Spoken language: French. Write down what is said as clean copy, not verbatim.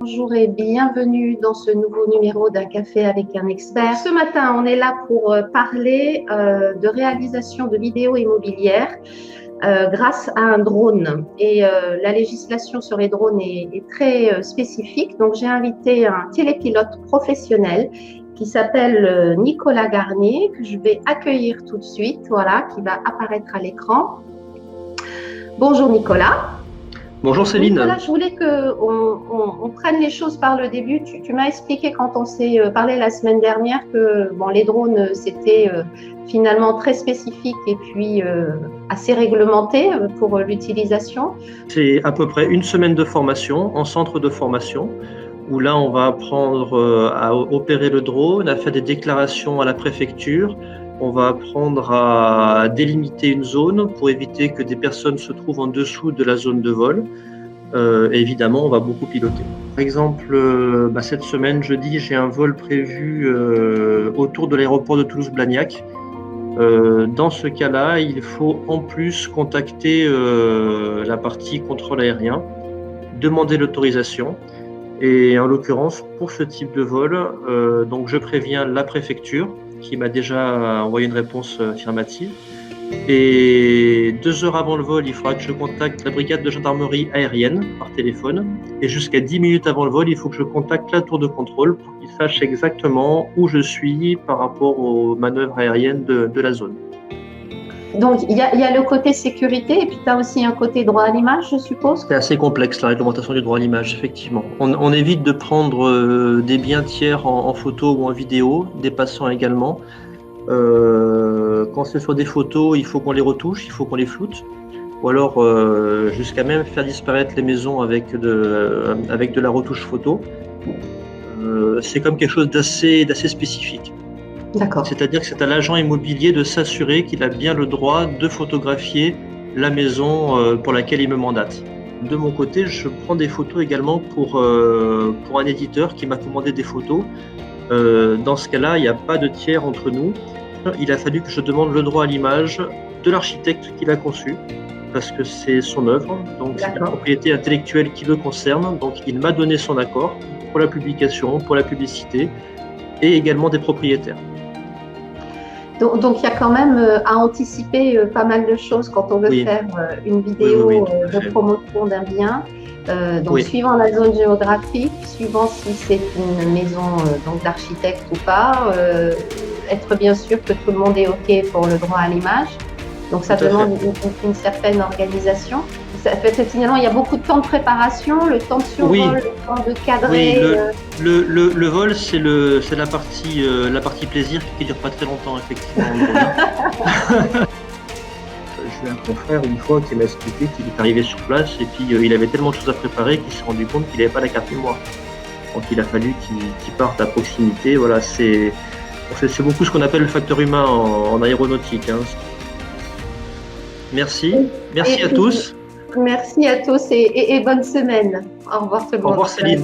Bonjour et bienvenue dans ce nouveau numéro d'un café avec un expert. Ce matin, on est là pour parler de réalisation de vidéos immobilières grâce à un drone. Et la législation sur les drones est très spécifique. Donc, j'ai invité un télépilote professionnel qui s'appelle Nicolas Garnier, que je vais accueillir tout de suite, voilà, qui va apparaître à l'écran. Bonjour Nicolas. Bonjour Céline. Nicolas, je voulais qu'on prenne les choses par le début. Tu m'as expliqué quand on s'est parlé la semaine dernière que les drones, c'était finalement très spécifique et puis assez réglementé pour l'utilisation. C'est à peu près une semaine de formation en centre de formation où là on va apprendre à opérer le drone, à faire des déclarations à la préfecture. On va apprendre à délimiter une zone pour éviter que des personnes se trouvent en dessous de la zone de vol. Et évidemment, on va beaucoup piloter. Par exemple, cette semaine, jeudi, j'ai un vol prévu autour de l'aéroport de Toulouse-Blagnac. Dans ce cas-là, il faut en plus contacter la partie contrôle aérien, demander l'autorisation. Et en l'occurrence, pour ce type de vol, donc je préviens la préfecture qui m'a déjà envoyé une réponse affirmative. Et 2 heures avant le vol, il faudra que je contacte la brigade de gendarmerie aérienne par téléphone. Et jusqu'à 10 minutes avant le vol, il faut que je contacte la tour de contrôle pour qu'ils sachent exactement où je suis par rapport aux manœuvres aériennes de la zone. Donc, il y a le côté sécurité et puis tu as aussi un côté droit à l'image, je suppose. C'est assez complexe la réglementation du droit à l'image, effectivement. On évite de prendre des biens tiers en photo ou en vidéo, des passants également. Quand ce soit des photos, il faut qu'on les retouche, il faut qu'on les floute. Ou alors jusqu'à même faire disparaître les maisons avec de la retouche photo. C'est comme quelque chose d'assez spécifique. D'accord. C'est-à-dire que c'est à l'agent immobilier de s'assurer qu'il a bien le droit de photographier la maison pour laquelle il me mandate. De mon côté, je prends des photos également pour un éditeur qui m'a commandé des photos. Dans ce cas-là, il n'y a pas de tiers entre nous. Il a fallu que je demande le droit à l'image de l'architecte qui l'a conçu, parce que c'est son œuvre, donc c'est la propriété intellectuelle qui le concerne. Donc il m'a donné son accord pour la publication, pour la publicité, et également des propriétaires. Donc, il y a quand même à anticiper pas mal de choses quand on veut faire une vidéo de promotion d'un bien. Suivant la zone géographique, suivant si c'est une maison d'architecte ou pas, être bien sûr que tout le monde est OK pour le droit à l'image. Donc, ça demande une certaine organisation. Finalement, il y a beaucoup de temps de préparation, le temps de survol, le temps de cadrer. Le vol, c'est la partie plaisir qui ne dure pas très longtemps, effectivement. J'ai eu un confrère une fois qui m'a expliqué qu'il est arrivé sur place et puis il avait tellement de choses à préparer qu'il s'est rendu compte qu'il n'avait pas la carte mémoire. Donc il a fallu qu'il parte à proximité. Voilà, c'est beaucoup ce qu'on appelle le facteur humain en aéronautique. Hein. Merci à tous. Merci à tous et bonne semaine. Au revoir tout le monde. Au revoir Céline.